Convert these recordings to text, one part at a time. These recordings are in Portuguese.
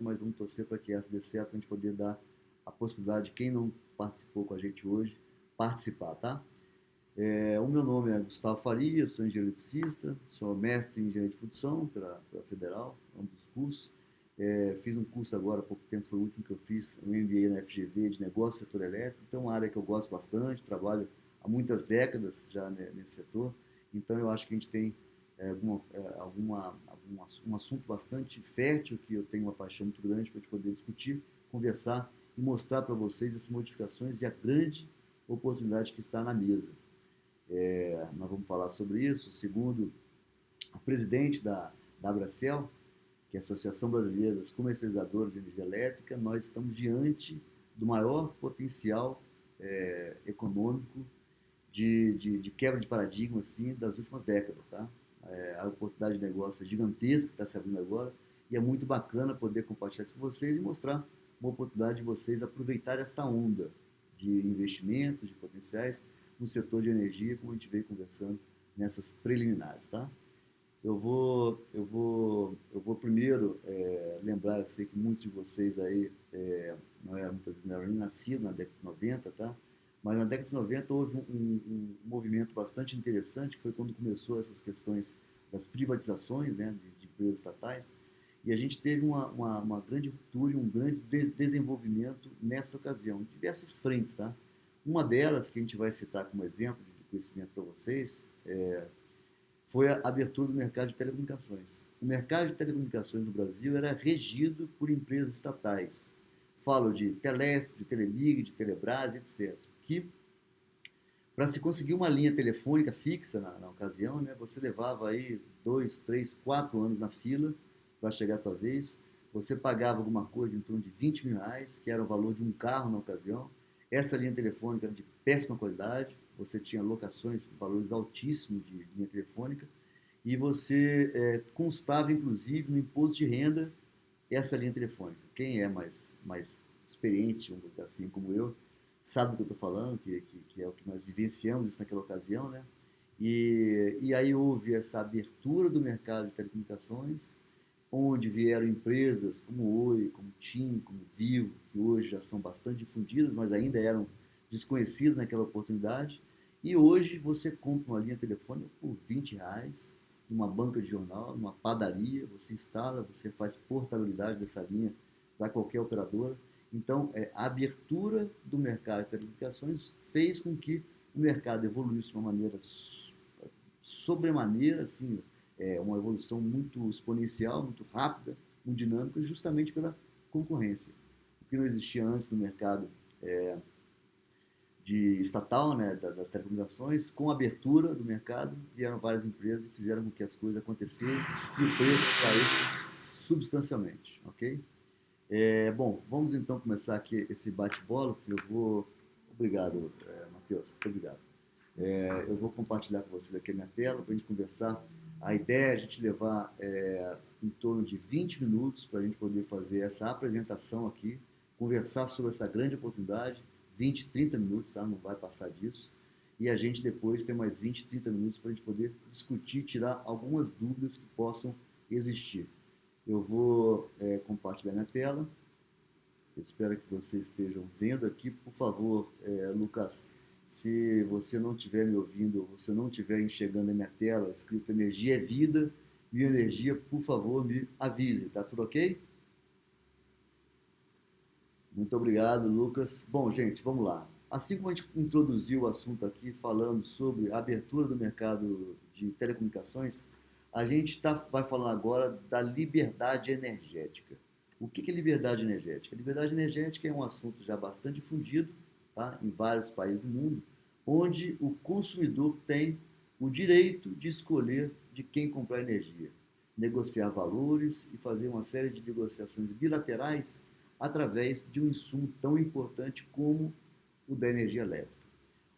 mas vamos torcer para que essa dê certo, para a gente poder dar a possibilidade de quem não participou com a gente hoje, participar, tá? O meu nome é Gustavo Faria, sou engenheiro eletricista, sou mestre em engenharia de produção pela Federal, um dos cursos. Fiz um curso agora há pouco tempo, foi o último que eu fiz, um MBA na FGV de negócio setor elétrico, então é uma área que eu gosto bastante, trabalho há muitas décadas já nesse setor, então eu acho que a gente tem um assunto bastante fértil que eu tenho uma paixão muito grande para a gente poder discutir, conversar e mostrar para vocês essas modificações e a grande oportunidade que está na mesa. Nós vamos falar sobre isso. Segundo o presidente da Abracel, que é a Associação Brasileira das Comercializadoras de Energia Elétrica, nós estamos diante do maior potencial econômico de quebra de paradigma assim, das últimas décadas. Tá? A oportunidade de negócio é gigantesca que está se abrindo agora e é muito bacana poder compartilhar isso com vocês e mostrar uma oportunidade de vocês aproveitar esta onda de investimentos, de potenciais no setor de energia, como a gente veio conversando nessas preliminares, tá? Eu vou primeiro lembrar, eu sei que muitos de vocês aí muitas vezes não eram nem nascidos na década de 90, tá? Mas na década de 90 houve um movimento bastante interessante, que foi quando começou essas questões das privatizações, né, de empresas estatais, e a gente teve uma grande ruptura e um grande desenvolvimento nessa ocasião, em diversas frentes, tá? Uma delas, que a gente vai citar como exemplo de conhecimento para vocês, foi a abertura do mercado de telecomunicações. O mercado de telecomunicações no Brasil era regido por empresas estatais. Falo de Telesp, de Telemig, de Telebrás, etc. Que, para se conseguir uma linha telefônica fixa na ocasião, né, você levava aí 2, 3, 4 anos na fila para chegar a tua vez. Você pagava alguma coisa em torno de R$ 20, que era o valor de um carro na ocasião. Essa linha telefônica era de péssima qualidade, você tinha locações, valores altíssimos de linha telefônica, e você constava, inclusive, no imposto de renda essa linha telefônica. Quem é mais experiente, assim como eu, sabe do que eu estou falando, que é o que nós vivenciamos isso naquela ocasião, né? E aí houve essa abertura do mercado de telecomunicações, onde vieram empresas como Oi, como TIM, como Vivo, que hoje já são bastante difundidas, mas ainda eram desconhecidas naquela oportunidade. E hoje você compra uma linha telefônica por R$ 20, numa banca de jornal, numa padaria, você instala, você faz portabilidade dessa linha para qualquer operadora. Então, a abertura do mercado de telecomunicações fez com que o mercado evoluísse de uma maneira sobremaneira, assim, uma evolução muito exponencial, muito rápida, muito dinâmica, justamente pela concorrência. O que não existia antes no mercado de estatal, né, das telecomunicações, com a abertura do mercado, vieram várias empresas e fizeram com que as coisas acontecessem e o preço caísse substancialmente, ok? Bom, vamos então começar aqui esse bate-bola, que eu vou... Obrigado, Matheus, muito obrigado. Eu vou compartilhar com vocês aqui a minha tela para a gente conversar. A ideia é a gente levar em torno de 20 minutos para a gente poder fazer essa apresentação aqui, conversar sobre essa grande oportunidade, 20, 30 minutos, tá? Não vai passar disso. E a gente depois tem mais 20, 30 minutos para a gente poder discutir, tirar algumas dúvidas que possam existir. Eu vou compartilhar minha tela. Eu espero que vocês estejam vendo aqui. Por favor, Lucas, se você não estiver me ouvindo, ou você não estiver enxergando a minha tela, escrito Energia é Vida, Bioenergia, por favor, me avise. Tá tudo ok? Muito obrigado, Lucas. Bom, gente, vamos lá. Assim como a gente introduziu o assunto aqui, falando sobre a abertura do mercado de telecomunicações, a gente vai falando agora da liberdade energética. O que é liberdade energética? Liberdade energética é um assunto já bastante difundido, tá, em vários países do mundo, onde o consumidor tem o direito de escolher de quem comprar energia, negociar valores e fazer uma série de negociações bilaterais através de um insumo tão importante como o da energia elétrica.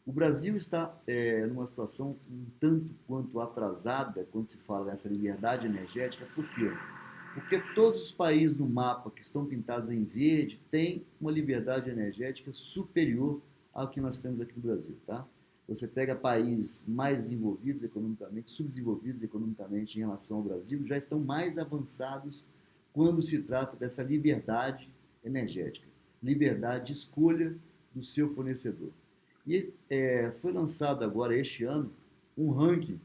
O Brasil está numa situação um tanto quanto atrasada quando se fala nessa liberdade energética. Por quê? Porque todos os países no mapa que estão pintados em verde têm uma liberdade energética superior ao que nós temos aqui no Brasil. Tá? Você pega países mais desenvolvidos economicamente, subdesenvolvidos economicamente em relação ao Brasil, já estão mais avançados quando se trata dessa liberdade energética, liberdade de escolha do seu fornecedor. E foi lançado agora, este ano, um ranking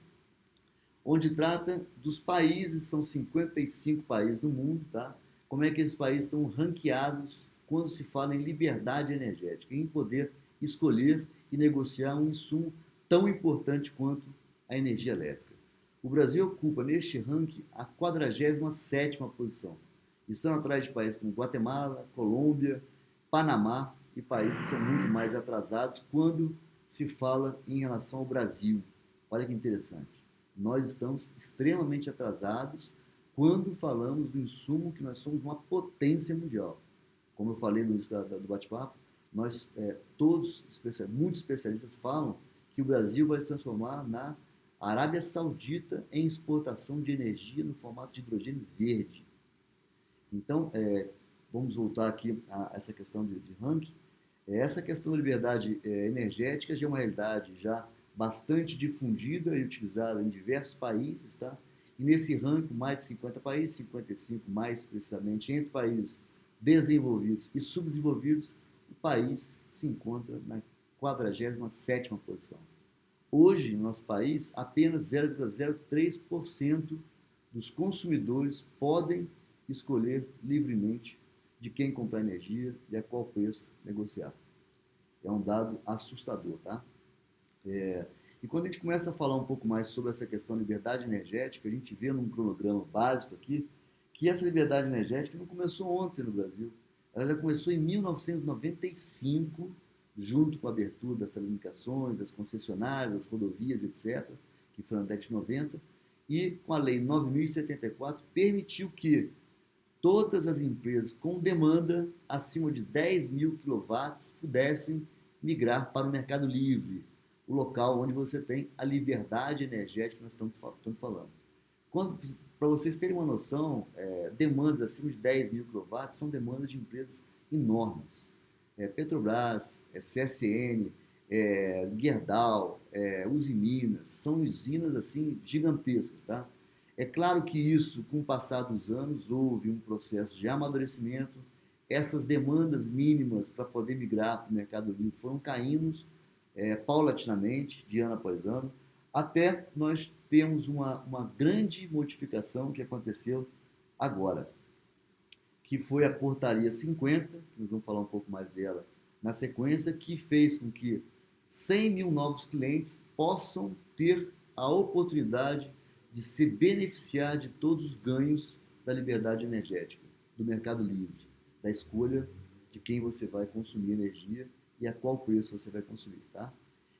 onde trata dos países, são 55 países no mundo, tá? Como é que esses países estão ranqueados quando se fala em liberdade energética, em poder escolher e negociar um insumo tão importante quanto a energia elétrica. O Brasil ocupa neste ranking a 47ª posição, estando atrás de países como Guatemala, Colômbia, Panamá e países que são muito mais atrasados quando se fala em relação ao Brasil. Olha que interessante. Nós estamos extremamente atrasados quando falamos do insumo que nós somos uma potência mundial. Como eu falei no início do bate-papo, nós, todos, muitos especialistas falam que o Brasil vai se transformar na Arábia Saudita em exportação de energia no formato de hidrogênio verde. Então, vamos voltar aqui a essa questão de ranking. Essa questão da liberdade energética já é uma realidade já bastante difundida e utilizada em diversos países, tá? E nesse ranking, mais de 50 países, 55 mais precisamente, entre países desenvolvidos e subdesenvolvidos, o país se encontra na 47ª posição. Hoje, no nosso país, apenas 0,03% dos consumidores podem escolher livremente de quem comprar energia e a qual preço negociar. É um dado assustador, tá? E quando a gente começa a falar um pouco mais sobre essa questão de liberdade energética, a gente vê num cronograma básico aqui que essa liberdade energética não começou ontem no Brasil. Ela já começou em 1995, junto com a abertura das telecomunicações, das concessionárias, das rodovias, etc., que foi na década de 90, e com a Lei 9.074 permitiu que todas as empresas com demanda acima de 10 mil quilowatts pudessem migrar para o mercado livre, o local onde você tem a liberdade energética que nós estamos falando. Para vocês terem uma noção, demandas acima de 10 mil quilowatts são demandas de empresas enormes. Petrobras, CSN, Gerdau, Usiminas, são usinas assim gigantescas, tá? É claro que isso, com o passar dos anos, houve um processo de amadurecimento, essas demandas mínimas para poder migrar para o mercado livre foram caindo paulatinamente, de ano após ano, até nós temos uma grande modificação que aconteceu agora, que foi a Portaria 50, que nós vamos falar um pouco mais dela na sequência, que fez com que 100 mil novos clientes possam ter a oportunidade de se beneficiar de todos os ganhos da liberdade energética, do mercado livre, da escolha de quem você vai consumir energia e a qual preço você vai consumir, tá?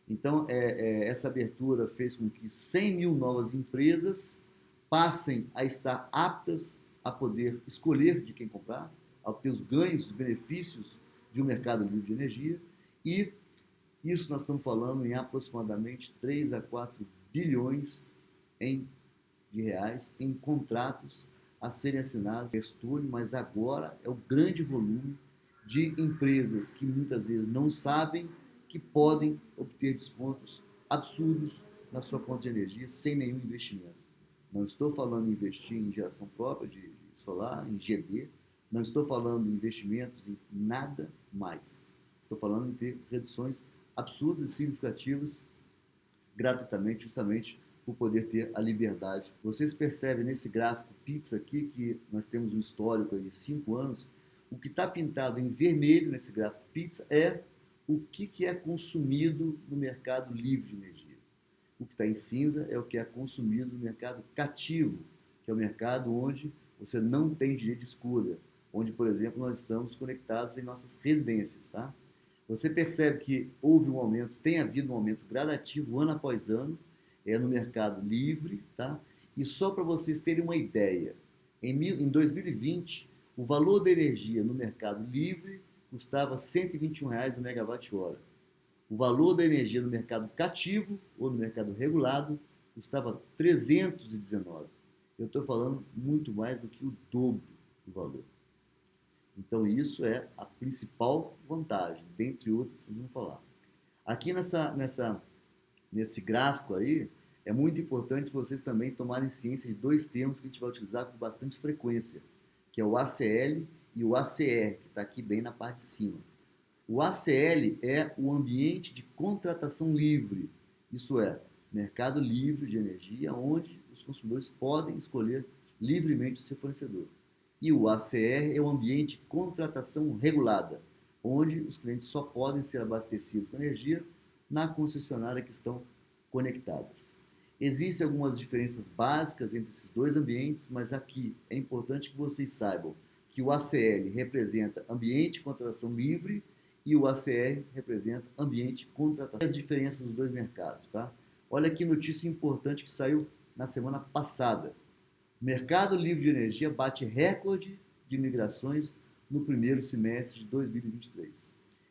Então, essa abertura fez com que 100 mil novas empresas passem a estar aptas a poder escolher de quem comprar, a obter os ganhos, os benefícios de um mercado livre de energia, e isso nós estamos falando em aproximadamente 3 a 4 bilhões de reais em contratos a serem assinados em estúdio, mas agora é o grande volume de empresas que muitas vezes não sabem que podem obter descontos absurdos na sua conta de energia sem nenhum investimento. Não estou falando em investir em geração própria de solar, em GD, não estou falando em investimentos em nada mais. Estou falando em ter reduções absurdas e significativas gratuitamente, justamente por poder ter a liberdade. Vocês percebem nesse gráfico pizza aqui que nós temos um histórico de 5 anos. O que está pintado em vermelho nesse gráfico pizza é o que é consumido no mercado livre de energia. O que está em cinza é o que é consumido no mercado cativo, que é o mercado onde você não tem direito de escolha, onde, por exemplo, nós estamos conectados em nossas residências, tá? Você percebe que houve um aumento, tem havido um aumento gradativo ano após ano, no mercado livre, tá? E só para vocês terem uma ideia, em 2020, o valor da energia no mercado livre custava R$ 121 o megawatt-hora. O valor da energia no mercado cativo ou no mercado regulado custava 319. Eu estou falando muito mais do que o dobro do valor. Então isso é a principal vantagem, dentre outras que vamos falar. Aqui nesse gráfico aí, é muito importante vocês também tomarem ciência de 2 termos que a gente vai utilizar com bastante frequência, que é o ACL, e o ACR, que está aqui bem na parte de cima. O ACL é o ambiente de contratação livre, isto é, mercado livre de energia, onde os consumidores podem escolher livremente o seu fornecedor. E o ACR é o ambiente de contratação regulada, onde os clientes só podem ser abastecidos com energia na concessionária que estão conectadas. Existem algumas diferenças básicas entre esses dois ambientes, mas aqui é importante que vocês saibam que o ACL representa ambiente de contratação livre e o ACR representa ambiente de contratação. As diferenças dos dois mercados, tá? Olha que notícia importante que saiu na semana passada. O mercado livre de energia bate recorde de migrações no primeiro semestre de 2023.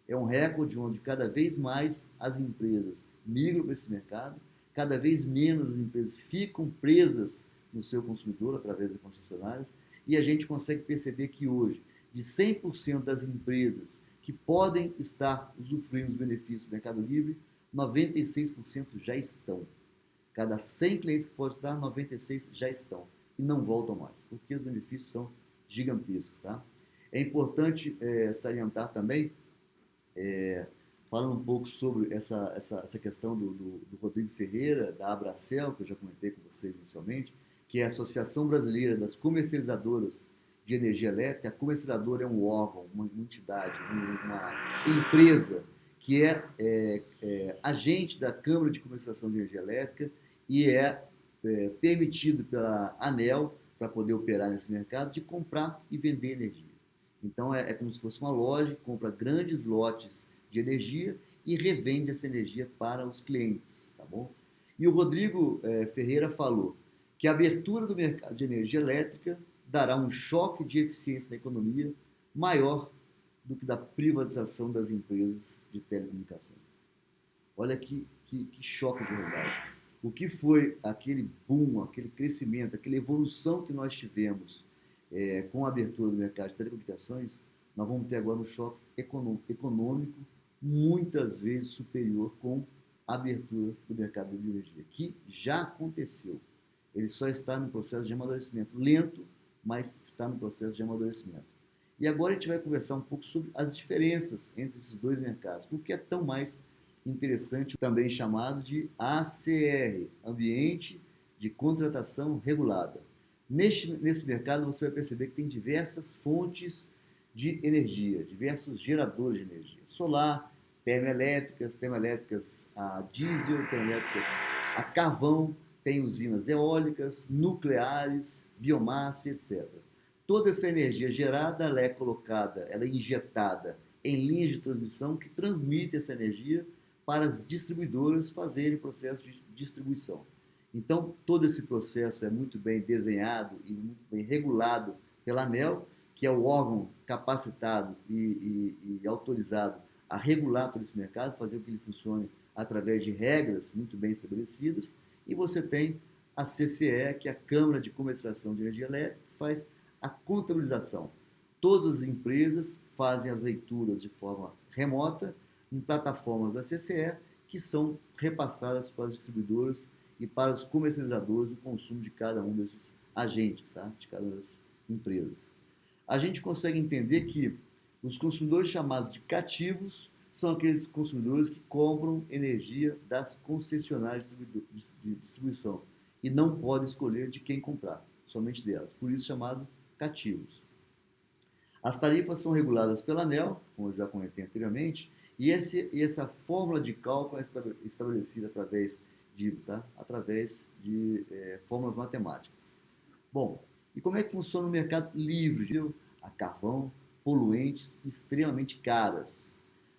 É um recorde onde cada vez mais as empresas migram para esse mercado, cada vez menos as empresas ficam presas no seu consumidor através das concessionárias, e a gente consegue perceber que hoje, de 100% das empresas que podem estar usufruindo dos benefícios do Mercado Livre, 96% já estão. Cada 100 clientes que podem estar, 96 já estão e não voltam mais, porque os benefícios são gigantescos. Tá? É importante salientar também, falando um pouco sobre essa questão do Rodrigo Ferreira, da Abracel, que eu já comentei com vocês inicialmente, que é a Associação Brasileira das Comercializadoras de Energia Elétrica. A comercializadora é um órgão, uma entidade, uma empresa que é agente da Câmara de Comercialização de Energia Elétrica e é permitido pela ANEEL, para poder operar nesse mercado, de comprar e vender energia. Então é como se fosse uma loja que compra grandes lotes de energia e revende essa energia para os clientes, tá bom? E o Rodrigo Ferreira falou que a abertura do mercado de energia elétrica dará um choque de eficiência na economia maior do que da privatização das empresas de telecomunicações. Olha que choque de realidade. O que foi aquele boom, aquele crescimento, aquela evolução que nós tivemos com a abertura do mercado de telecomunicações, nós vamos ter agora um choque econômico muitas vezes superior com a abertura do mercado de energia, que já aconteceu. Ele só está no processo de amadurecimento, lento, mas está no processo de amadurecimento. E agora a gente vai conversar um pouco sobre as diferenças entre esses dois mercados, porque é tão mais interessante, também chamado de ACR, Ambiente de Contratação Regulada. Nesse mercado você vai perceber que tem diversas fontes de energia, diversos geradores de energia, solar, termoelétricas a diesel, termoelétricas a carvão, tem usinas eólicas, nucleares, biomassa, etc. Toda essa energia gerada, ela é colocada, ela é injetada em linhas de transmissão que transmitem essa energia para as distribuidoras fazerem processo de distribuição. Então, todo esse processo é muito bem desenhado e muito bem regulado pela ANEEL, que é o órgão capacitado e autorizado a regular todo esse mercado, fazer com que ele funcione através de regras muito bem estabelecidas. E você tem a CCE, que é a Câmara de Comercialização de Energia Elétrica, que faz a contabilização. Todas as empresas fazem as leituras de forma remota em plataformas da CCE, que são repassadas para as distribuidoras e para os comercializadores o consumo de cada um desses agentes, tá? De cada uma das empresas. A gente consegue entender que os consumidores chamados de cativos são aqueles consumidores que compram energia das concessionárias de distribuição e não podem escolher de quem comprar, somente delas, por isso chamado cativos. As tarifas são reguladas pela ANEEL, como eu já comentei anteriormente, e essa fórmula de cálculo é estabelecida através de fórmulas matemáticas. Bom, e como é que funciona o mercado livre? A carvão, poluentes extremamente caras.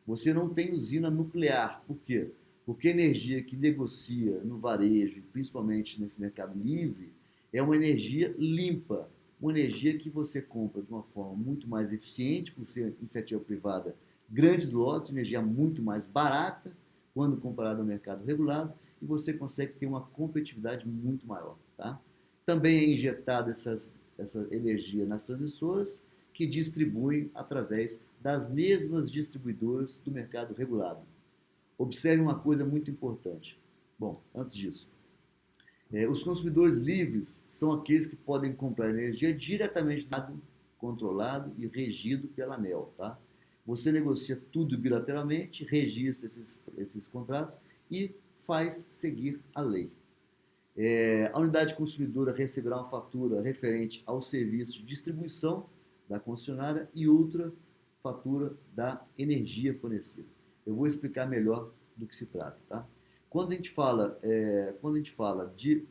Você não tem usina nuclear. Por quê? Porque a energia que negocia no varejo, principalmente nesse mercado livre, é uma energia limpa, uma energia que você compra de uma forma muito mais eficiente, por ser iniciativa privada, grandes lotes, energia muito mais barata, quando comparado ao mercado regulado, e você consegue ter uma competitividade muito maior. Tá? Também é injetada essa energia nas transmissoras, que distribuem através das mesmas distribuidoras do mercado regulado. Observe uma coisa muito importante. Bom, antes disso, os consumidores livres são aqueles que podem comprar energia diretamente do controlado e regido pela ANEEL, tá? Você negocia tudo bilateralmente, registra esses contratos e faz seguir a lei. A unidade consumidora receberá uma fatura referente ao serviço de distribuição da concessionária e outra fatura da energia fornecida. Eu vou explicar melhor do que se trata, tá? Quando a gente fala, de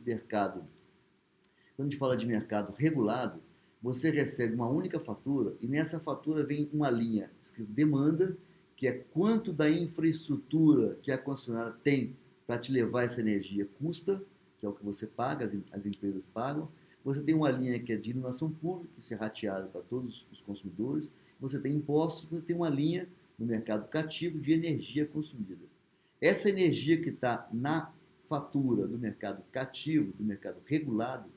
mercado regulado, você recebe uma única fatura e nessa fatura vem uma linha escrito demanda, que é quanto da infraestrutura que a concessionária tem para te levar essa energia custa, que é o que você paga, as empresas pagam. Você tem uma linha que é de iluminação pública, que é rateada para todos os consumidores. Você tem impostos, você tem uma linha no mercado cativo de energia consumida. Essa energia que está na fatura do mercado cativo, do mercado regulado,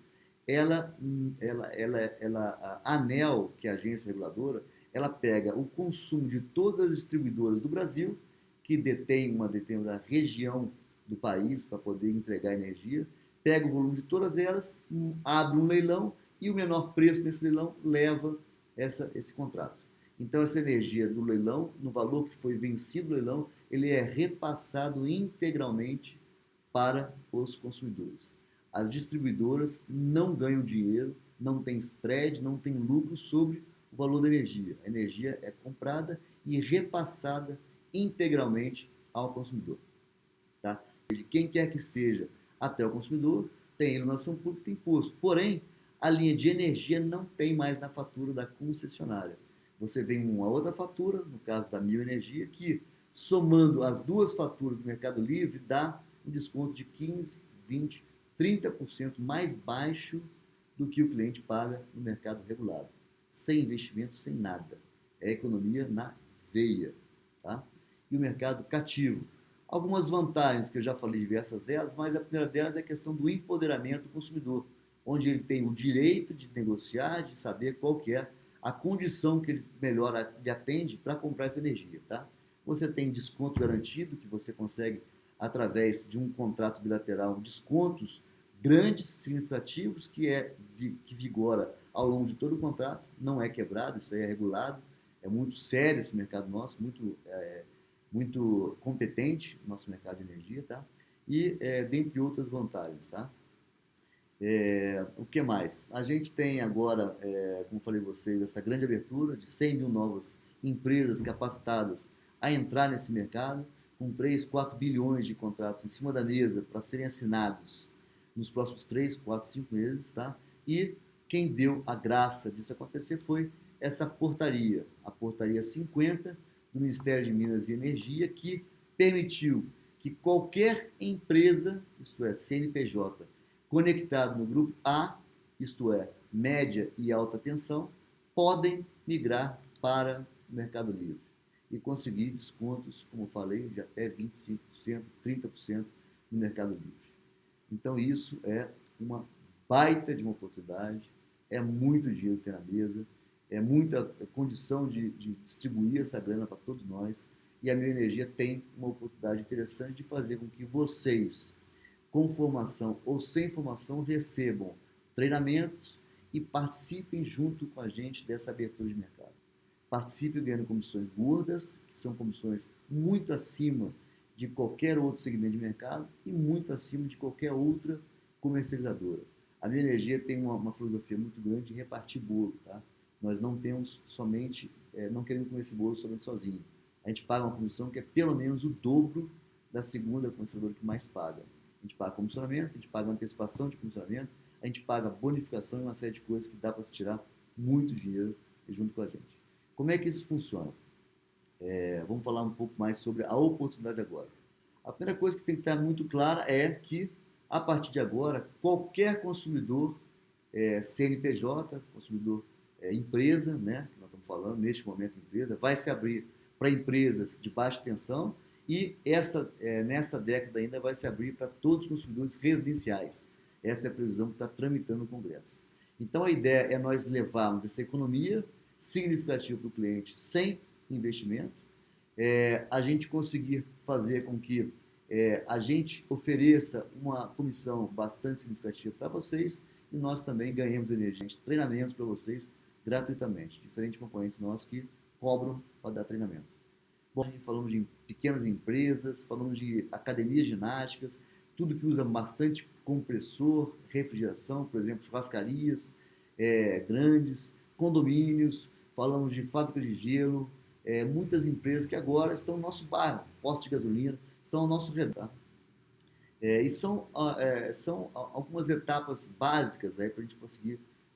a ANEEL, que é a agência reguladora, ela pega o consumo de todas as distribuidoras do Brasil, que detém uma determinada região do país para poder entregar energia, pega o volume de todas elas, abre um leilão e o menor preço desse leilão leva esse contrato. Então, essa energia do leilão, no valor que foi vencido o leilão, ele é repassado integralmente para os consumidores. As distribuidoras não ganham dinheiro, não tem spread, não tem lucro sobre o valor da energia. A energia é comprada e repassada integralmente ao consumidor. Tá? De quem quer que seja até o consumidor, tem iluminação pública, tem imposto. Porém, a linha de energia não tem mais na fatura da concessionária. Você vem uma outra fatura, no caso da Mil Energia, que somando as duas faturas do Mercado Livre dá um desconto de 15, 20, 30% mais baixo do que o cliente paga no mercado regulado. Sem investimento, sem nada. É economia na veia. Tá? E o mercado cativo. Algumas vantagens que eu já falei diversas delas, mas a primeira delas é a questão do empoderamento do consumidor, onde ele tem o direito de negociar, de saber qual que é a condição que ele melhor lhe atende para comprar essa energia. Tá? Você tem desconto garantido, que você consegue, através de um contrato bilateral, descontos grandes, significativos, que vigora ao longo de todo o contrato, não é quebrado, isso aí é regulado, é muito sério esse mercado nosso, muito competente, o nosso mercado de energia, tá? E dentre outras vantagens, tá? O que mais? A gente tem agora, como falei a vocês, essa grande abertura de 100 mil novas empresas capacitadas a entrar nesse mercado, com 3, 4 bilhões de contratos em cima da mesa para serem assinados nos próximos 3, 4, 5 meses, tá? E quem deu a graça disso acontecer foi essa portaria, a portaria 50 do Ministério de Minas e Energia, que permitiu que qualquer empresa, isto é, CNPJ, conectado no grupo A, isto é, média e alta tensão, podem migrar para o Mercado Livre e conseguir descontos, como falei, de até 25%, 30% no Mercado Livre. Então isso é uma baita de uma oportunidade, é muito dinheiro que tem na mesa, é muita condição de distribuir essa grana para todos nós, e a Mil Energia tem uma oportunidade interessante de fazer com que vocês, com formação ou sem formação, recebam treinamentos e participem junto com a gente dessa abertura de mercado. Participem ganhando comissões gordas, que são comissões muito acima de qualquer outro segmento de mercado e muito acima de qualquer outra comercializadora. A Minha Energia tem uma filosofia muito grande de repartir bolo, tá? Nós não temos somente, não queremos comer esse bolo somente sozinho. A gente paga uma comissão que é pelo menos o dobro da segunda comercializadora que mais paga. A gente paga comissionamento, a gente paga antecipação de comissionamento, a gente paga bonificação e uma série de coisas que dá para se tirar muito dinheiro junto com a gente. Como é que isso funciona? Vamos falar um pouco mais sobre a oportunidade agora. A primeira coisa que tem que estar muito clara é que, a partir de agora, qualquer consumidor, CNPJ, consumidor empresa, né, que nós estamos falando, neste momento empresa, vai se abrir para empresas de baixa tensão e nessa década ainda vai se abrir para todos os consumidores residenciais. Essa é a previsão que está tramitando no Congresso. Então a ideia é nós levarmos essa economia significativa para o cliente sem investimento, a gente conseguir fazer com que a gente ofereça uma comissão bastante significativa para vocês e nós também ganhamos energia, treinamentos para vocês gratuitamente, diferente de concorrentes nossos que cobram para dar treinamento. Bom, falamos de pequenas empresas, falamos de academias ginásticas, tudo que usa bastante compressor, refrigeração, por exemplo, churrascarias grandes, condomínios, falamos de fábricas de gelo, muitas empresas que agora estão no nosso bairro, postos de gasolina, estão ao nosso redor. E são algumas etapas básicas para a gente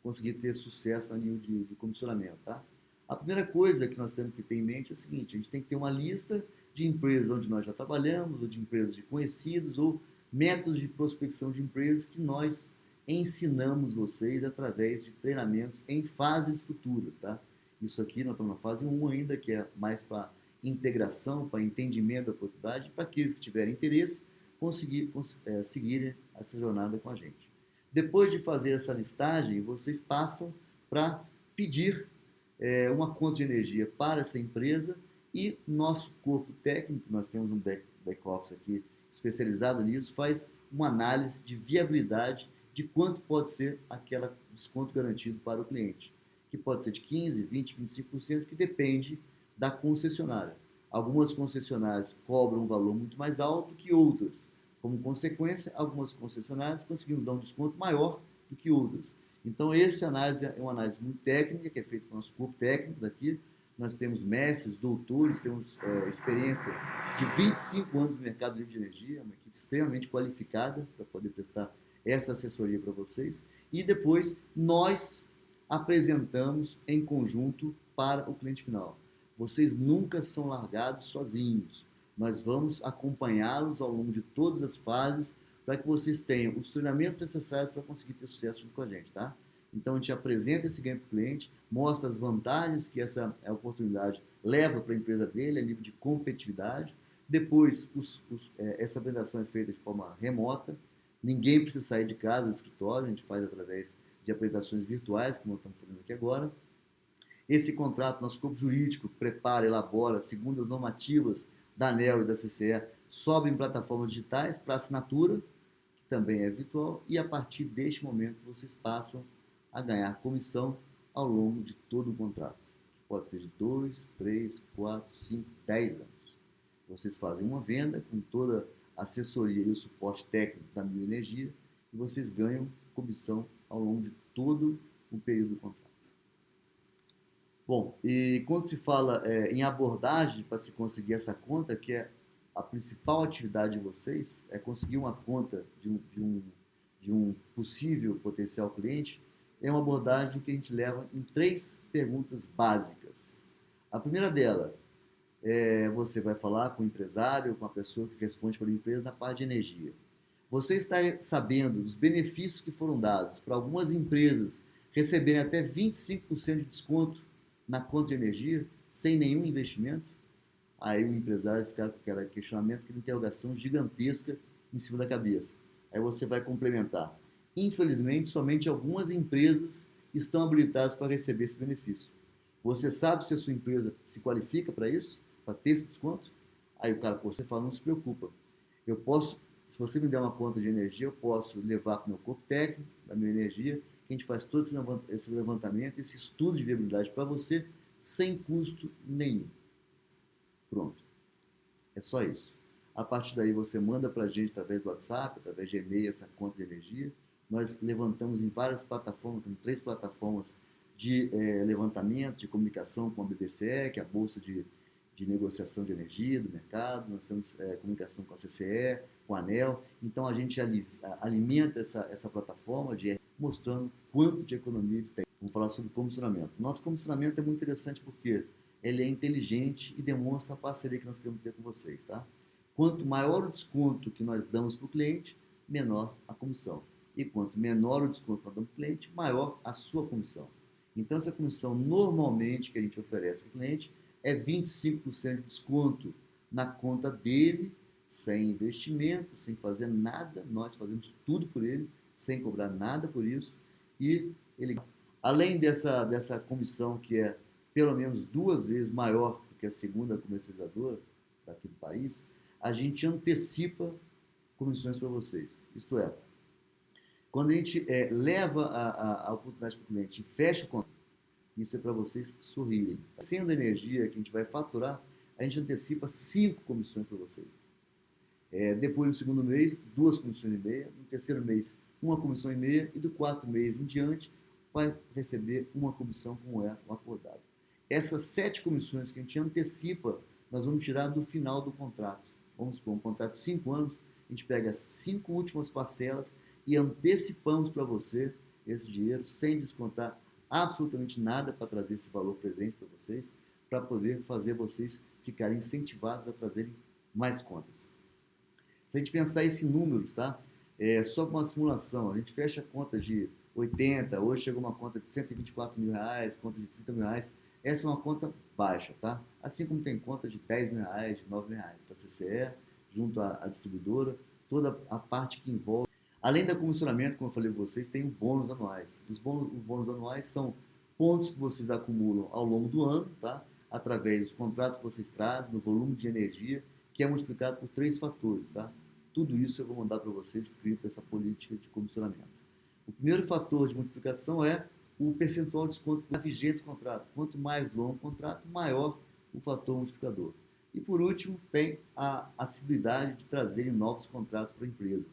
conseguir ter sucesso a nível de comissionamento. Tá? A primeira coisa que nós temos que ter em mente é o seguinte: a gente tem que ter uma lista de empresas onde nós já trabalhamos, ou de empresas de conhecidos, ou métodos de prospecção de empresas que nós ensinamos vocês através de treinamentos em fases futuras. Tá? Isso aqui nós estamos na fase 1 ainda, que é mais para integração, para entendimento da oportunidade, para aqueles que tiverem interesse, seguirem essa jornada com a gente. Depois de fazer essa listagem, vocês passam para pedir uma conta de energia para essa empresa e nosso corpo técnico, nós temos um back-office aqui especializado nisso, faz uma análise de viabilidade de quanto pode ser aquele desconto garantido para o cliente, que pode ser de 15%, 20%, 25%, que depende da concessionária. Algumas concessionárias cobram um valor muito mais alto que outras. Como consequência, algumas concessionárias conseguimos dar um desconto maior do que outras. Então, essa análise é uma análise muito técnica, que é feita com o nosso corpo técnico daqui. Nós temos mestres, doutores, temos experiência de 25 anos no mercado livre de energia, uma equipe extremamente qualificada para poder prestar essa assessoria para vocês. E depois, nós apresentamos em conjunto para o cliente final. Vocês nunca são largados sozinhos. Nós vamos acompanhá-los ao longo de todas as fases para que vocês tenham os treinamentos necessários para conseguir ter sucesso junto com a gente, tá? Então a gente apresenta esse ganho para o cliente, mostra as vantagens que essa oportunidade leva para a empresa dele, a nível de competitividade. Depois essa apresentação é feita de forma remota, ninguém precisa sair de casa, do escritório, a gente faz através de apresentações virtuais, como estamos fazendo aqui agora. Esse contrato, nosso corpo jurídico prepara, elabora, segundo as normativas da ANEEL e da CCE, sobe em plataformas digitais para assinatura, que também é virtual, e a partir deste momento vocês passam a ganhar comissão ao longo de todo o contrato. Pode ser de 2, 3, 4, 5, 10 anos. Vocês fazem uma venda com toda a assessoria e o suporte técnico da Mil Energia e vocês ganham comissão ao longo de todo o período do contrato. Bom, e quando se fala em abordagem para se conseguir essa conta, que é a principal atividade de vocês, é conseguir uma conta de um possível potencial cliente, é uma abordagem que a gente leva em 3 perguntas básicas. A primeira dela você vai falar com o empresário, com a pessoa que responde pela empresa na parte de energia. Você está sabendo dos benefícios que foram dados para algumas empresas receberem até 25% de desconto na conta de energia, sem nenhum investimento? Aí o empresário fica com aquele questionamento, aquela interrogação gigantesca em cima da cabeça. Aí você vai complementar. Infelizmente, somente algumas empresas estão habilitadas para receber esse benefício. Você sabe se a sua empresa se qualifica para isso? Para ter esse desconto? Aí o cara, você fala, não se preocupa. Eu posso, se você me der uma conta de energia, eu posso levar para o meu corpo técnico, da minha energia, que a gente faz todo esse levantamento, esse estudo de viabilidade para você, sem custo nenhum. Pronto. É só isso. A partir daí você manda para a gente através do WhatsApp, através de e-mail, essa conta de energia. Nós levantamos em várias plataformas, temos 3 plataformas de levantamento, de comunicação com a BBCE, que é a Bolsa de Negociação de Energia do mercado. Nós temos comunicação com a CCE, com a ANEEL. Então a gente alimenta essa plataforma mostrando quanto de economia ele tem. Vamos falar sobre comissionamento. Nosso comissionamento é muito interessante porque ele é inteligente e demonstra a parceria que nós queremos ter com vocês. Tá? Quanto maior o desconto que nós damos para o cliente, menor a comissão. E quanto menor o desconto que nós damos para o cliente, maior a sua comissão. Então essa comissão normalmente que a gente oferece para o cliente é 25% de desconto na conta dele, sem investimento, sem fazer nada. Nós fazemos tudo por ele, sem cobrar nada por isso. E ele, além dessa comissão que é pelo menos 2 vezes maior do que a segunda comercializadora daqui do país, a gente antecipa comissões para vocês. Isto é, quando a gente leva a oportunidade para o cliente e fecha o contrato, Isso é para vocês sorrirem. Sendo a energia que a gente vai faturar, a gente antecipa 5 comissões para vocês. Depois, no segundo mês, 2 comissões e meia. No terceiro mês, 1 comissão e meia. E do quarto mês em diante, vai receber 1 comissão, como é o acordado. Essas 7 comissões que a gente antecipa, nós vamos tirar do final do contrato. Vamos supor, um contrato de 5 anos, a gente pega as 5 últimas parcelas e antecipamos para você esse dinheiro, sem descontar absolutamente nada para trazer esse valor presente para vocês, para poder fazer vocês ficarem incentivados a trazerem mais contas. Se a gente pensar isso em números, tá? Só com uma simulação, a gente fecha contas de 80, hoje chegou uma conta de 124 mil reais, conta de 30 mil reais. Essa é uma conta baixa, tá? Assim como tem conta de 10 mil reais, de 9 mil reais, da CCE, junto à distribuidora, toda a parte que envolve. Além do comissionamento, como eu falei para vocês, tem bônus anuais. Os bônus anuais são pontos que vocês acumulam ao longo do ano, tá? Através dos contratos que vocês trazem, do volume de energia, que é multiplicado por 3 fatores, tá? Tudo isso eu vou mandar para vocês escrito essa política de comissionamento. O primeiro fator de multiplicação é o percentual de desconto na vigência do contrato. Quanto mais longo o contrato, maior o fator multiplicador. E por último, tem a assiduidade de trazerem novos contratos para a empresa.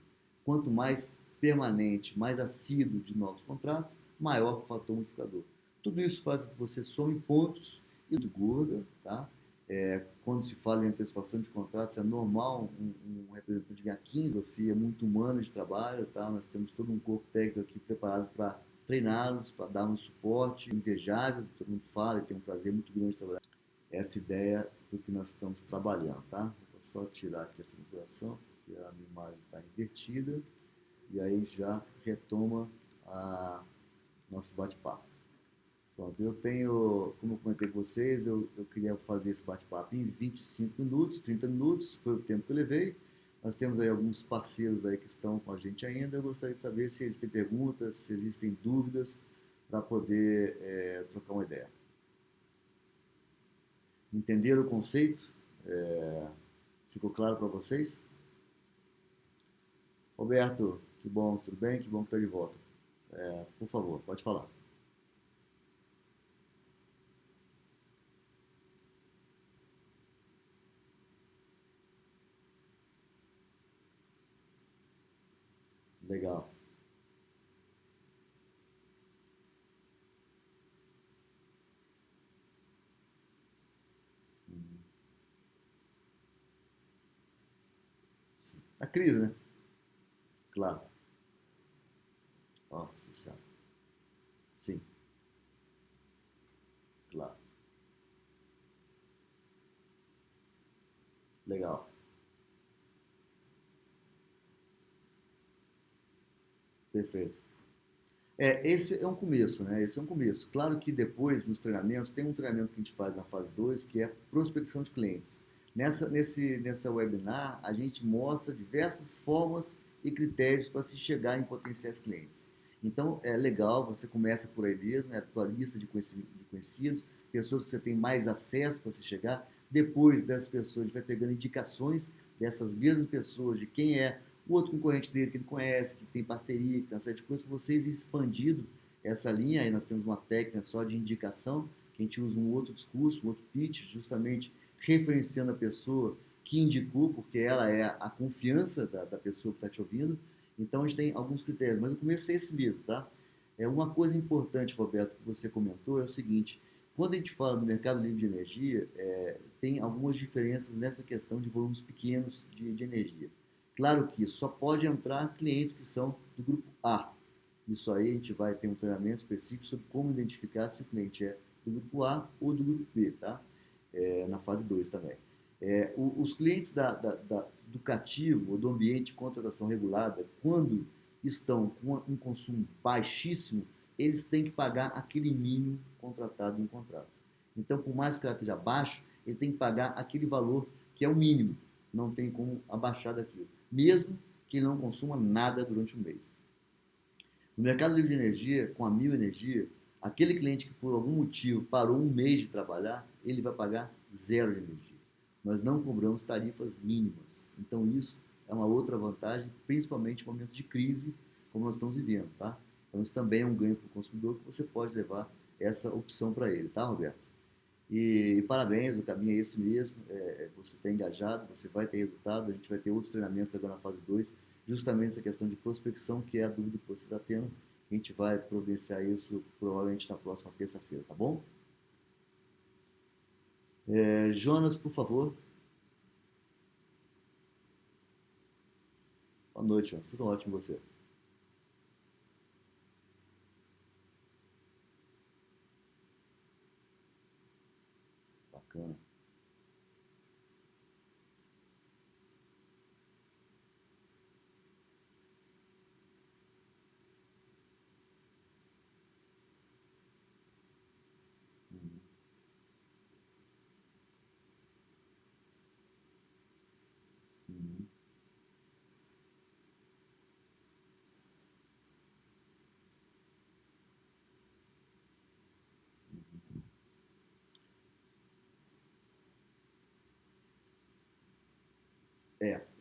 Quanto mais permanente, mais assíduo de novos contratos, maior o fator multiplicador. Tudo isso faz com que você some pontos e do gorda, tá? Quando se fala em antecipação de contratos, é normal um representante ganhar 15, é muito humano de trabalho, tá? Nós temos todo um corpo técnico aqui preparado para treiná-los, para dar um suporte invejável, todo mundo fala e tem um prazer muito grande de trabalhar. Essa ideia do que nós estamos trabalhando, tá? Vou só tirar aqui essa configuração, porque a minha imagem está invertida, e aí já retoma nosso bate-papo. Pronto, eu tenho, como eu comentei com vocês, eu queria fazer esse bate-papo em 25 minutos, 30 minutos, foi o tempo que eu levei. Nós temos aí alguns parceiros aí que estão com a gente ainda. Eu gostaria de saber se existem perguntas, se existem dúvidas, para poder trocar uma ideia. Entenderam o conceito? Ficou claro para vocês? Roberto, que bom, tudo bem? Que bom que está de volta. Por favor, pode falar. Legal. Uhum. Sim. A crise, né? Claro. Nossa Senhora. Sim, claro. Legal. Perfeito. Esse é um começo, né? Esse é um começo. Claro que depois, nos treinamentos, tem um treinamento que a gente faz na fase 2 que é prospecção de clientes. Nessa webinar, a gente mostra diversas formas e critérios para se chegar em potenciais clientes. Então, é legal, você começa por aí mesmo, a tua lista de conhecidos, pessoas que você tem mais acesso para se chegar. Depois dessas pessoas, a gente vai pegando indicações dessas mesmas pessoas, de quem é o outro concorrente dele que ele conhece, que tem parceria, que tem uma série de coisas, para vocês expandindo essa linha. Aí nós temos uma técnica só de indicação, que a gente usa um outro discurso, um outro pitch, justamente referenciando a pessoa que indicou, porque ela é a confiança da pessoa que está te ouvindo. Então a gente tem alguns critérios, mas o começo é esse mesmo, tá? Uma coisa importante, Roberto, que você comentou é o seguinte: quando a gente fala do mercado livre de energia, tem algumas diferenças nessa questão de volumes pequenos de energia. Claro que só pode entrar clientes que são do grupo A. Isso aí a gente vai ter um treinamento específico sobre como identificar se o cliente é do grupo A ou do grupo B, tá? Na fase 2 também. Os clientes do cativo ou do ambiente de contratação regulada, quando estão com um consumo baixíssimo, eles têm que pagar aquele mínimo contratado em contrato. Então, por mais que ela esteja baixo, ele tem que pagar aquele valor que é o mínimo. Não tem como abaixar daquilo, mesmo que ele não consuma nada durante um mês. No mercado livre de energia, com a Mil Energia, aquele cliente que por algum motivo parou um mês de trabalhar, ele vai pagar zero de energia. Nós não cobramos tarifas mínimas. Então isso é uma outra vantagem, principalmente em momentos de crise, como nós estamos vivendo, tá? Então isso também é um ganho para o consumidor que você pode levar essa opção para ele, tá, Roberto? E parabéns, o caminho é esse mesmo. Você está engajado, você vai ter resultado. A gente vai ter outros treinamentos agora na fase 2, justamente essa questão de prospecção, que é a dúvida que você está tendo. A gente vai providenciar isso provavelmente na próxima terça-feira, tá bom? Jonas, por favor. Boa noite, Jonas. Tudo ótimo com você. Bacana. Uhum, uhum, uhum.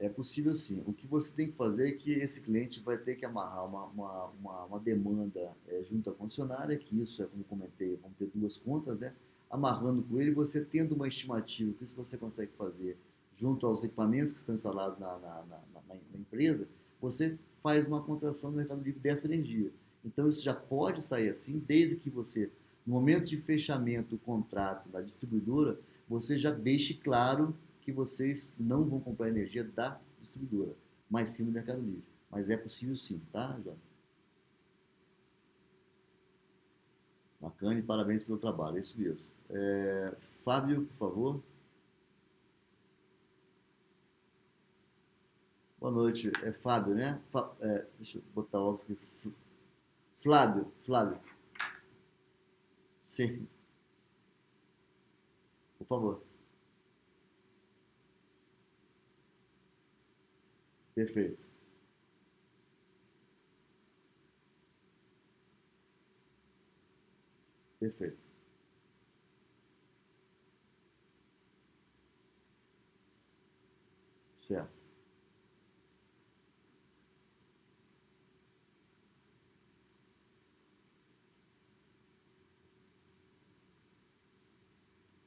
É possível sim. O que você tem que fazer é que esse cliente vai ter que amarrar uma demanda junto à concessionária, que isso é, como comentei, vão ter duas contas, né? Amarrando com ele, você tendo uma estimativa que isso você consegue fazer junto aos equipamentos que estão instalados na empresa, você faz uma contratação no Mercado Livre dessa energia. Então isso já pode sair assim, desde que você, no momento de fechamento do contrato da distribuidora, você já deixe claro que vocês não vão comprar energia da distribuidora, mas sim do Mercado Livre. Mas é possível sim, tá, Jota? Bacana e parabéns pelo trabalho, é isso mesmo. Fábio, por favor. Boa noite. É Fábio, né? Deixa eu botar o óculos aqui. Flávio, Flávio. Sim, por favor. Perfeito, perfeito. Certo.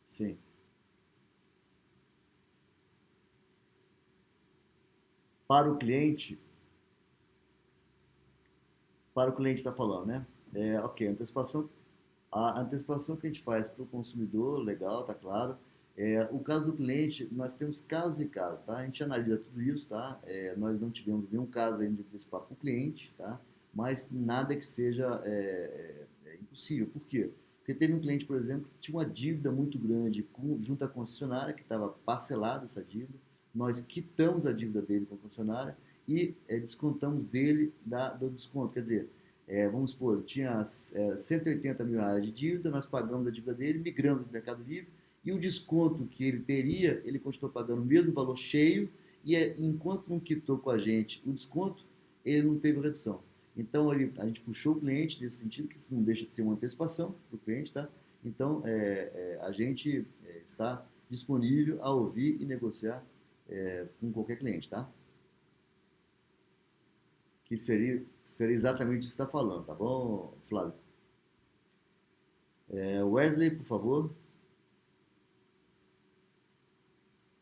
Sim. Para o cliente, para o cliente está falando, né? Ok, a antecipação que a gente faz para o consumidor, legal, tá claro. O caso do cliente, nós temos casos e casos, tá? A gente analisa tudo isso, tá? Nós não tivemos nenhum caso ainda de antecipar para o cliente, tá? Mas nada que seja impossível. Por quê? Porque teve um cliente, por exemplo, que tinha uma dívida muito grande junto à concessionária, que estava parcelada essa dívida. Nós quitamos a dívida dele com a concessionária e descontamos dele do desconto. Quer dizer, vamos supor, ele tinha 180 mil reais de dívida, nós pagamos a dívida dele, migramos do Mercado Livre, e o desconto que ele teria, ele continuou pagando o mesmo valor cheio, e enquanto não quitou com a gente o desconto, ele não teve redução. Então a gente puxou o cliente nesse sentido, que não deixa de ser uma antecipação para o cliente, tá? Então a gente está disponível a ouvir e negociar com qualquer cliente, tá? Que seria exatamente o que você está falando, tá bom, Flávio? Wesley, por favor.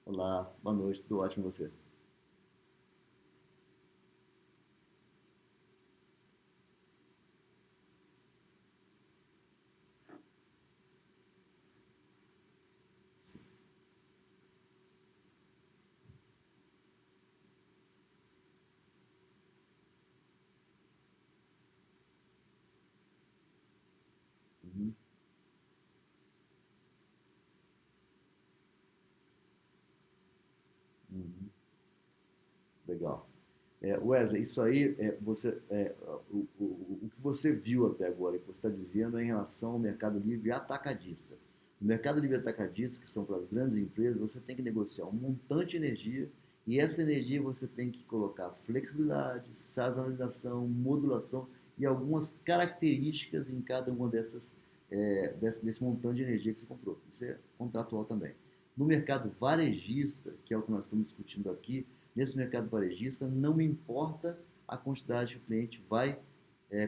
Olá, boa noite, tudo ótimo com você? Sim. Uhum, uhum, legal. Wesley, isso aí, o que você viu até agora, e que você está dizendo, é em relação ao Mercado Livre atacadista. No Mercado Livre atacadista, que são para as grandes empresas, você tem que negociar um montante de energia e essa energia você tem que colocar flexibilidade, sazonalização, modulação e algumas características em cada uma desse montante de energia que você comprou. Isso é contratual também. No mercado varejista, que é o que nós estamos discutindo aqui, nesse mercado varejista, não importa a quantidade que o cliente vai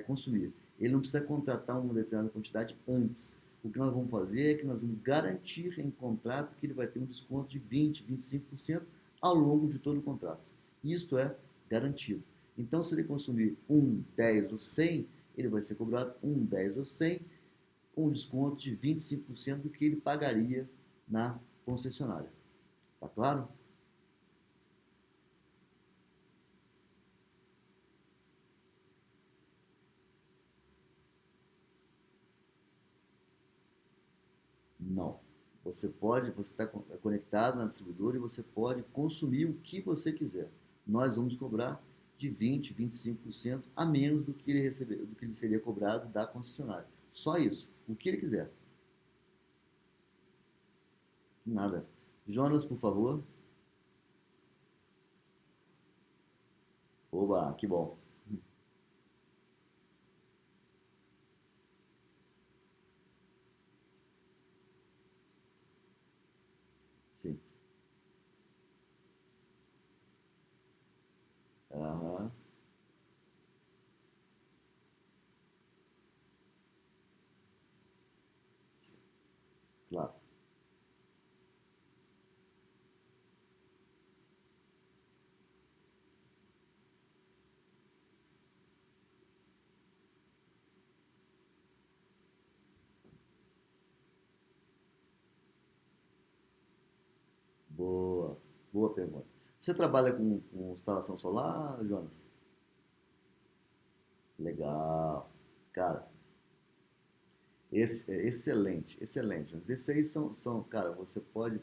consumir. ele não precisa contratar uma determinada quantidade antes. O que nós vamos fazer é que nós vamos garantir em contrato que ele vai ter um desconto de 20%, 25% ao longo de todo o contrato. Isto é garantido. Então, se ele consumir 1, 10 ou 100, ele vai ser cobrado 1, 10 ou 100 com desconto de 25% do que ele pagaria na concessionária. Tá claro? Não. Você está conectado na distribuidora e você pode consumir o que você quiser. Nós vamos cobrar de 20, 25% a menos do que ele receber, do que ele seria cobrado da concessionária. Só isso, o que ele quiser. Nada. Jonas, por favor. Oba, que bom. Sim. Aham. Sim. Claro. Boa. Boa pergunta. Você trabalha com instalação solar, Jonas? Legal. Cara, excelente, excelente. Mas esses aí cara, você pode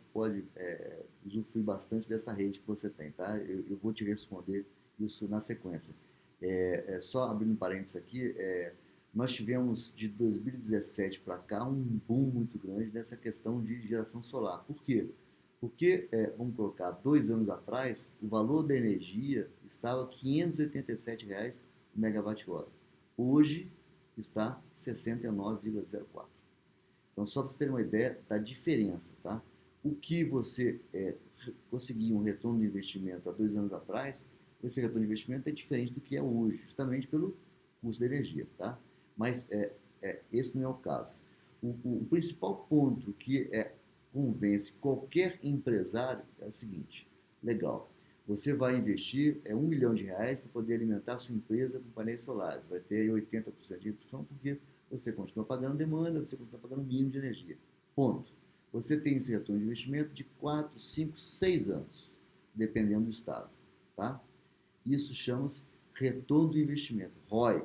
usufruir bastante dessa rede que você tem, tá? Eu vou te responder isso na sequência. Só abrindo um parênteses aqui, nós tivemos de 2017 para cá um boom muito grande nessa questão de geração solar. Por quê? Porque, vamos colocar, 2 anos atrás, o valor da energia estava R$ 587 o megawatt-hora. Hoje está 69,04. Então, só para você ter uma ideia da diferença, tá? O que você conseguiu um retorno de investimento há 2 anos atrás, esse retorno de investimento é diferente do que é hoje, justamente pelo custo da energia, tá? Mas esse não é o caso. O principal ponto que convence qualquer empresário é o seguinte: legal, você vai investir R$ 1 milhão para poder alimentar a sua empresa com painéis solares. Vai ter aí 80% de redução porque você continua pagando demanda, você continua pagando o mínimo de energia. Ponto. Você tem esse retorno de investimento de 4, 5, 6 anos, dependendo do estado. Tá? Isso chama-se retorno do investimento, ROI.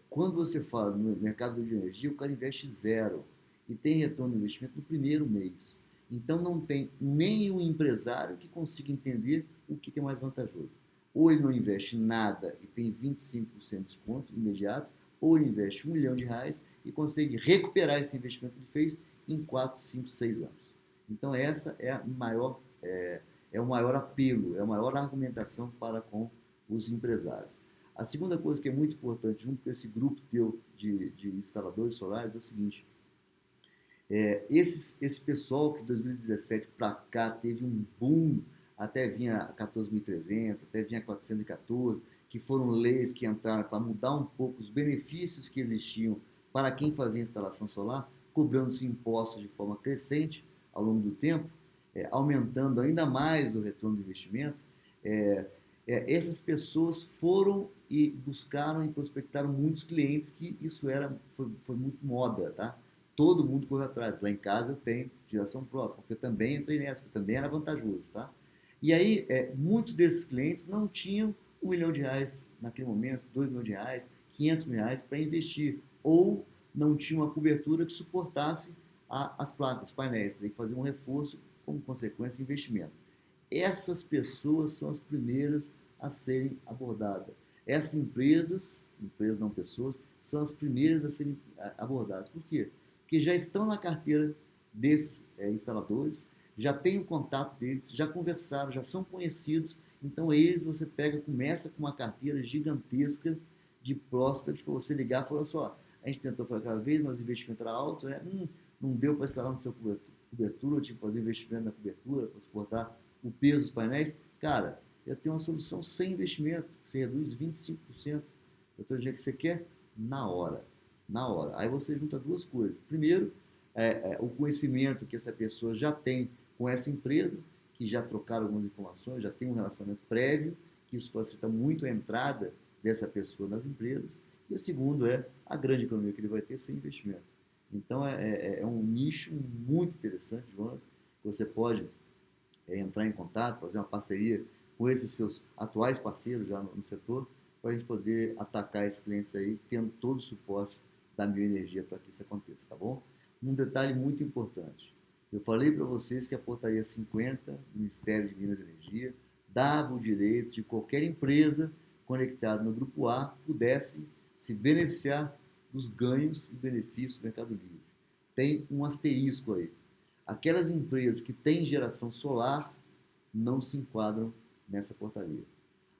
Quando você fala no mercado de energia, o cara investe zero e tem retorno de investimento no primeiro mês. Então não tem nenhum empresário que consiga entender o que é mais vantajoso. Ou ele não investe nada e tem 25% de desconto imediato, ou ele investe R$ 1 milhão e consegue recuperar esse investimento que ele fez em 4, 5, 6 anos. Então essa é o maior apelo, é a maior argumentação para com os empresários. A segunda coisa que é muito importante, junto com esse grupo teu de instaladores solares, é o seguinte: esse pessoal que de 2017 para cá teve um boom, até vinha 14.300, até vinha 414, que foram leis que entraram para mudar um pouco os benefícios que existiam para quem fazia instalação solar, cobrando-se impostos de forma crescente ao longo do tempo, aumentando ainda mais o retorno do investimento. Essas pessoas foram e buscaram e prospectaram muitos clientes que isso foi muito moda, tá? Todo mundo correu atrás. Lá em casa eu tenho geração própria, porque eu também entrei nessa, porque também era vantajoso, tá? E aí, muitos desses clientes não tinham R$ 1 milhão naquele momento, R$ 2 milhões, R$ 500 para investir, ou não tinham uma cobertura que suportasse as placas, os painéis, teria que fazer um reforço como consequência de investimento. Essas pessoas são as primeiras a serem abordadas. Essas empresas não pessoas, são as primeiras a serem abordadas. Por quê? Porque já estão na carteira desses instaladores, já tem o contato deles, já conversaram, já são conhecidos. Então eles você começa com uma carteira gigantesca de prospects para você ligar e falar só, a gente tentou fazer aquela vez, mas o investimento era alto, não deu para instalar no seu cobertura, eu tive que fazer investimento na cobertura para suportar o peso dos painéis. Cara, eu tenho uma solução sem investimento, que você reduz 25%. Eu estou dizendo que você quer na hora, na hora. Aí você junta duas coisas. Primeiro, o conhecimento que essa pessoa já tem com essa empresa, que já trocaram algumas informações, já tem um relacionamento prévio, que isso facilita muito a entrada dessa pessoa nas empresas. E o segundo é a grande economia que ele vai ter sem investimento. Então é um nicho muito interessante, Jonas. Você pode entrar em contato, fazer uma parceria com esses seus atuais parceiros já no setor, para a gente poder atacar esses clientes aí, tendo todo o suporte da Bioenergia para que isso aconteça, tá bom? Um detalhe muito importante. Eu falei para vocês que a portaria 50 do Ministério de Minas e Energia dava o direito de qualquer empresa conectada no Grupo A pudesse se beneficiar dos ganhos e benefícios do Mercado Livre. Tem um asterisco aí. Aquelas empresas que têm geração solar não se enquadram nessa portaria.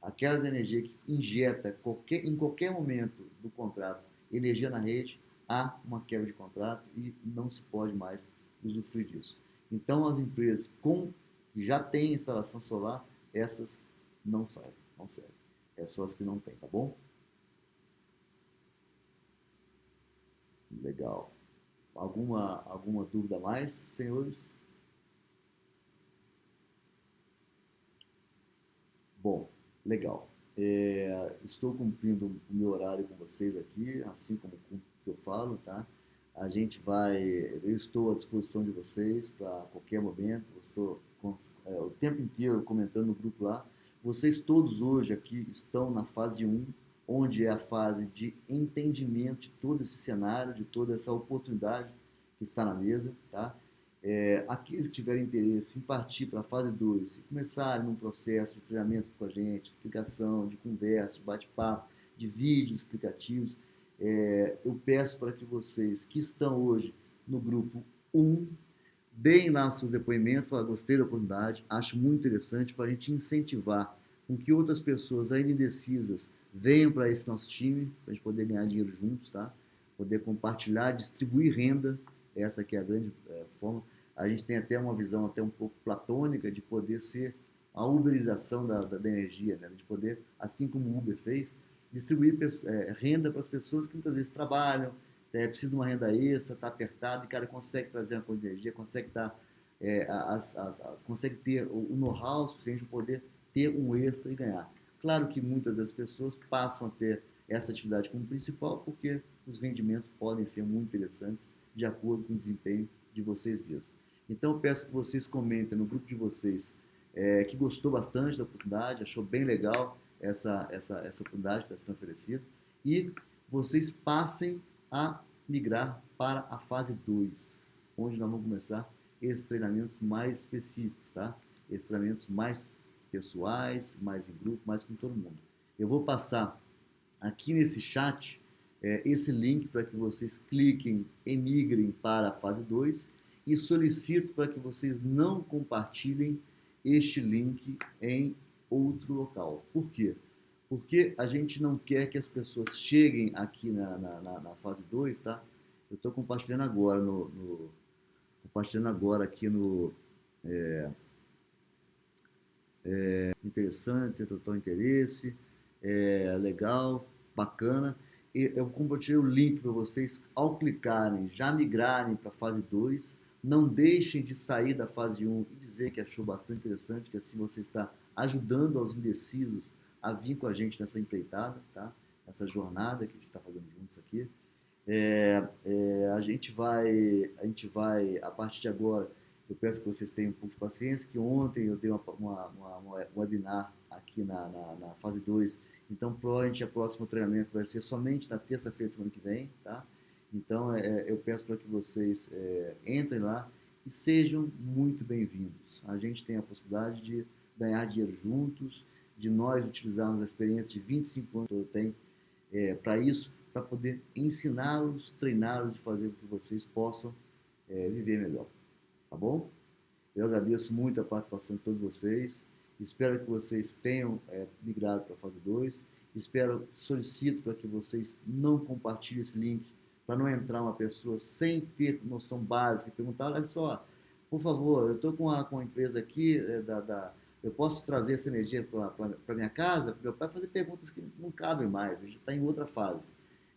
Aquelas energias que injeta em qualquer momento do contrato energia na rede, há uma quebra de contrato e não se pode mais usufruir disso. Então, as empresas que já têm instalação solar, essas não servem, não servem. É só as que não têm, tá bom? Legal. Alguma dúvida a mais, senhores? Bom, legal. Estou cumprindo o meu horário com vocês aqui, assim como que eu falo, tá? Eu estou à disposição de vocês para qualquer momento. Eu estou o tempo inteiro comentando no grupo lá. Vocês todos hoje aqui estão na fase um, onde é a fase de entendimento de todo esse cenário, de toda essa oportunidade que está na mesa, tá? Aqueles que tiverem interesse em partir para a fase 2 e começarem num processo de treinamento com a gente, explicação, de conversa, de bate-papo, de vídeos explicativos, eu peço para que vocês que estão hoje no grupo 1 deem lá seus depoimentos, falar, gostei da oportunidade, acho muito interessante para a gente incentivar com que outras pessoas ainda indecisas venham para esse nosso time, para a gente poder ganhar dinheiro juntos, tá? Poder compartilhar, distribuir renda, essa que é a grande forma. A gente tem até uma visão até um pouco platônica de poder ser a uberização da energia, né? De poder, assim como o Uber fez, distribuir renda para as pessoas que muitas vezes trabalham, precisa de uma renda extra, está apertado, e o cara consegue trazer uma fonte de energia, consegue dar, consegue ter o know-how suficiente para poder ter um extra e ganhar. Claro que muitas das pessoas passam a ter essa atividade como principal porque os rendimentos podem ser muito interessantes de acordo com o desempenho de vocês mesmos. Então eu peço que vocês comentem no grupo de vocês que gostou bastante da oportunidade, achou bem legal essa oportunidade que está sendo oferecida e vocês passem a migrar para a fase 2, onde nós vamos começar esses treinamentos mais específicos, tá? Esses treinamentos mais pessoais, mais em grupo, mais com todo mundo. Eu vou passar aqui nesse chat esse link para que vocês cliquem e migrem para a fase 2 e solicito para que vocês não compartilhem este link em outro local. Por quê? Porque a gente não quer que as pessoas cheguem aqui na fase 2, tá? Eu estou compartilhando agora compartilhando agora aqui no interessante, total interesse, legal, bacana. E eu compartilhei o link para vocês, ao clicarem, já migrarem para a fase 2. Não deixem de sair da fase 1 e dizer que achou bastante interessante, que assim você está ajudando aos indecisos a vir com a gente nessa empreitada, tá? Essa jornada que a gente está fazendo juntos aqui. A gente vai, a partir de agora, eu peço que vocês tenham um pouco de paciência, que ontem eu dei um webinar aqui na fase 2, então provavelmente o próximo treinamento vai ser somente na terça-feira de semana que vem, tá? Então eu peço para que vocês entrem lá e sejam muito bem-vindos. A gente tem a possibilidade de ganhar dinheiro juntos, de nós utilizarmos a experiência de 25 anos que eu tenho para isso, para poder ensiná-los, treiná-los de fazer com que vocês possam viver melhor. Tá bom? Eu agradeço muito a participação de todos vocês. Espero que vocês tenham migrado para a fase 2. Solicito para que vocês não compartilhem esse link, para não entrar uma pessoa sem ter noção básica e perguntar, olha só, por favor, eu estou com uma empresa aqui, eu posso trazer essa energia para minha casa? Meu pai fazer perguntas que não cabem mais, a gente está em outra fase.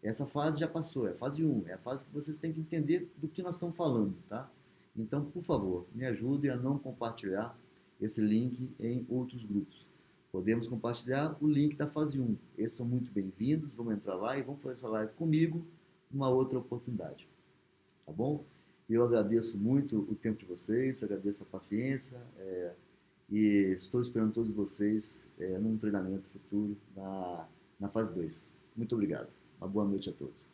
Essa fase já passou, é a fase um, é a fase que vocês têm que entender do que nós estamos falando, tá? Então, por favor, me ajudem a não compartilhar esse link em outros grupos. Podemos compartilhar o link da fase um. Esses são muito bem-vindos, vamos entrar lá e vamos fazer essa live comigo numa outra oportunidade, tá bom? Eu agradeço muito o tempo de vocês, agradeço a paciência e estou esperando todos vocês num treinamento futuro na fase 2. Muito obrigado. Uma boa noite a todos.